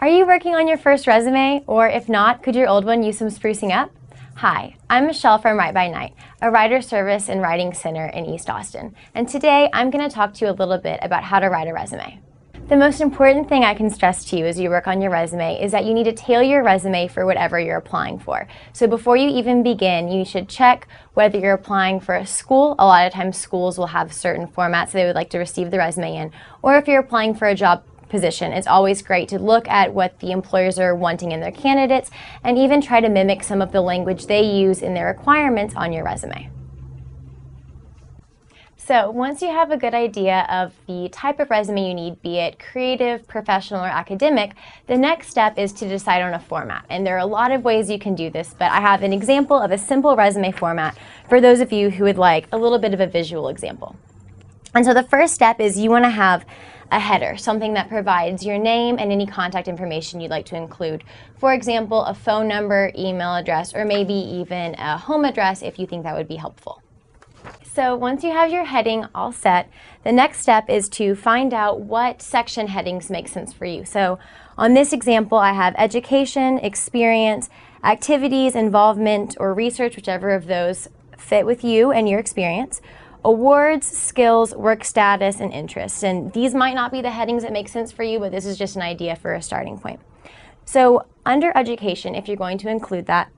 Are you working on your first resume? Or if not, could your old one use some sprucing up? Hi, I'm Michelle from Write by Night, a writer service and writing center in East Austin. And today I'm going to talk to you a little bit about how to write a resume. The most important thing I can stress to you as you work on your resume is that you need to tailor your resume for whatever you're applying for. So before you even begin, you should check whether you're applying for a school. A lot of times schools will have certain formats they would like to receive the resume in. Or if you're applying for a job position, it's always great to look at what the employers are wanting in their candidates and even try to mimic some of the language they use in their requirements on your resume. So once you have a good idea of the type of resume you need, be it creative, professional, or academic, the next step is to decide on a format. And there are a lot of ways you can do this, but I have an example of a simple resume format for those of you who would like a little bit of a visual example. And so the first step is you want to have a header, something that provides your name and any contact information you'd like to include. For example, a phone number, email address, or maybe even a home address if you think that would be helpful. So once you have your heading all set, the next step is to find out what section headings make sense for you. So on this example, I have education, experience, activities, involvement, or research, whichever of those fit with you and your experience, awards, skills, work status, and interests. And these might not be the headings that make sense for you, but this is just an idea for a starting point. So under education, if you're going to include that,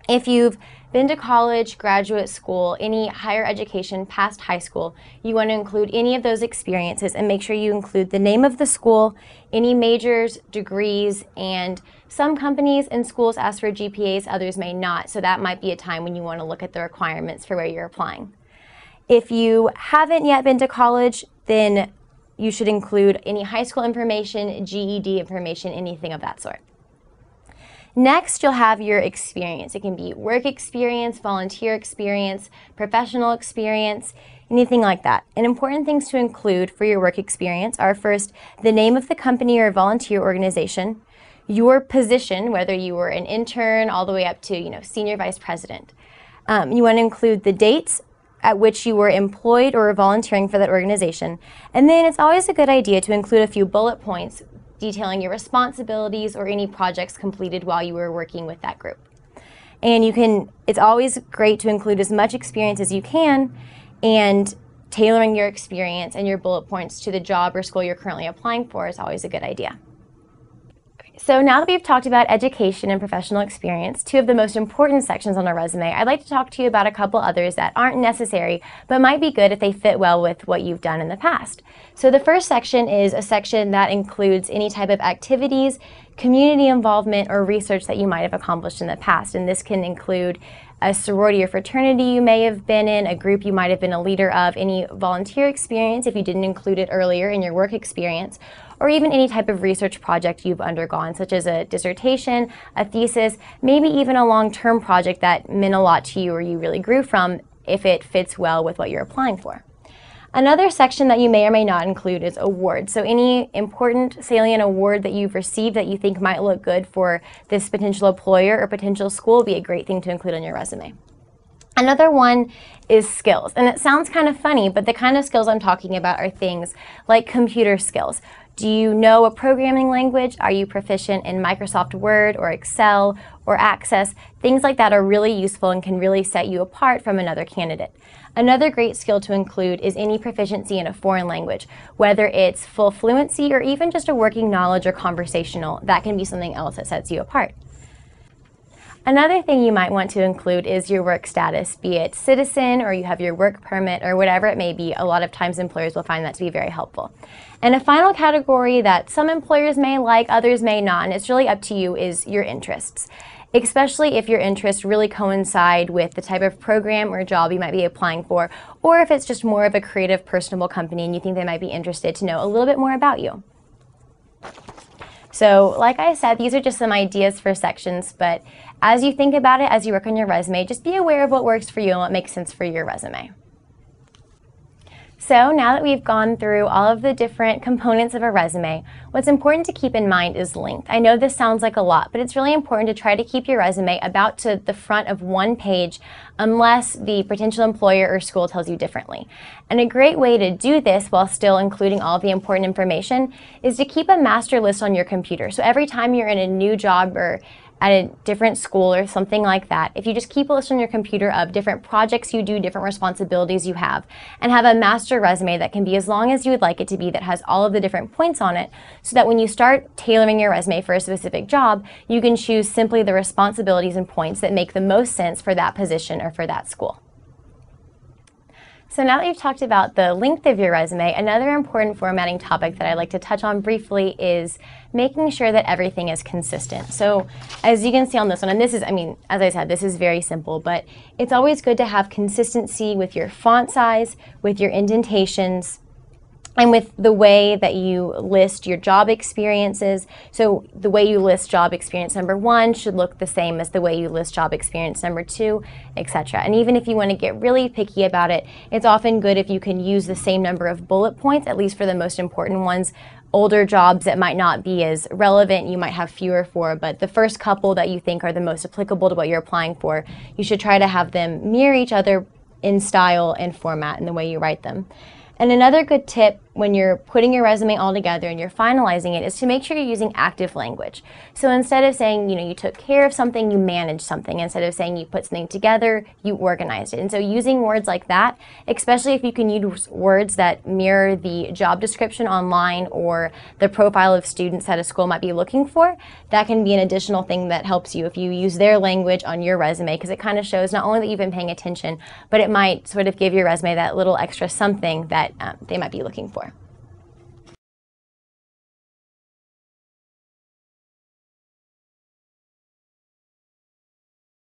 if you've been to college, graduate school, any higher education past high school, you want to include any of those experiences and make sure you include the name of the school, any majors, degrees, and some companies and schools ask for GPAs, others may not. So that might be a time when you want to look at the requirements for where you're applying. If you haven't yet been to college, then you should include any high school information, GED information, anything of that sort. Next, you'll have your experience. It can be work experience, volunteer experience, professional experience, anything like that. And important things to include for your work experience are first, the name of the company or volunteer organization, your position, whether you were an intern all the way up to, senior vice president. You want to include the dates at which you were employed or volunteering for that organization. And then it's always a good idea to include a few bullet points detailing your responsibilities or any projects completed while you were working with that group. And it's always great to include as much experience as you can, and tailoring your experience and your bullet points to the job or school you're currently applying for is always a good idea. So now that we've talked about education and professional experience, two of the most important sections on our resume, I'd like to talk to you about a couple others that aren't necessary, but might be good if they fit well with what you've done in the past. So the first section is a section that includes any type of activities, community involvement, or research that you might have accomplished in the past. And this can include a sorority or fraternity you may have been in, a group you might have been a leader of, any volunteer experience if you didn't include it earlier in your work experience, or even any type of research project you've undergone, such as a dissertation, a thesis, maybe even a long-term project that meant a lot to you or you really grew from if it fits well with what you're applying for. Another section that you may or may not include is awards. So any important salient award that you've received that you think might look good for this potential employer or potential school would be a great thing to include on your resume. Another one is skills. And it sounds kind of funny, but the kind of skills I'm talking about are things like computer skills. Do you know a programming language? Are you proficient in Microsoft Word or Excel or Access? Things like that are really useful and can really set you apart from another candidate. Another great skill to include is any proficiency in a foreign language, whether it's full fluency or even just a working knowledge or conversational. That can be something else that sets you apart. Another thing you might want to include is your work status, be it citizen or you have your work permit or whatever it may be. A lot of times employers will find that to be very helpful. And a final category that some employers may like, others may not, and it's really up to you, is your interests. Especially if your interests really coincide with the type of program or job you might be applying for, or if it's just more of a creative, personable company and you think they might be interested to know a little bit more about you. So like I said, these are just some ideas for sections, but as you think about it, as you work on your resume, just be aware of what works for you and what makes sense for your resume. So now that we've gone through all of the different components of a resume, what's important to keep in mind is length. I know this sounds like a lot, but it's really important to try to keep your resume about to the front of one page unless the potential employer or school tells you differently. And a great way to do this while still including all the important information is to keep a master list on your computer. So every time you're in a new job or at a different school or something like that, if you just keep a list on your computer of different projects you do, different responsibilities you have, and have a master resume that can be as long as you would like it to be, that has all of the different points on it, so that when you start tailoring your resume for a specific job, you can choose simply the responsibilities and points that make the most sense for that position or for that school. So now that you've talked about the length of your resume, another important formatting topic that I'd like to touch on briefly is making sure that everything is consistent. So as you can see on this one, and this is, as I said, this is very simple, but it's always good to have consistency with your font size, with your indentations, and with the way that you list your job experiences. So the way you list job experience number 1 should look the same as the way you list job experience number 2, etc. And even if you want to get really picky about it, it's often good if you can use the same number of bullet points, at least for the most important ones. Older jobs that might not be as relevant, you might have fewer for, but the first couple that you think are the most applicable to what you're applying for, you should try to have them mirror each other in style and format in the way you write them. And another good tip when you're putting your resume all together and you're finalizing it is to make sure you're using active language. So instead of saying, you took care of something, you managed something. Instead of saying you put something together, you organized it. And so using words like that, especially if you can use words that mirror the job description online or the profile of students that a school might be looking for, that can be an additional thing that helps you if you use their language on your resume, because it kind of shows not only that you've been paying attention, but it might sort of give your resume that little extra something that they might be looking for.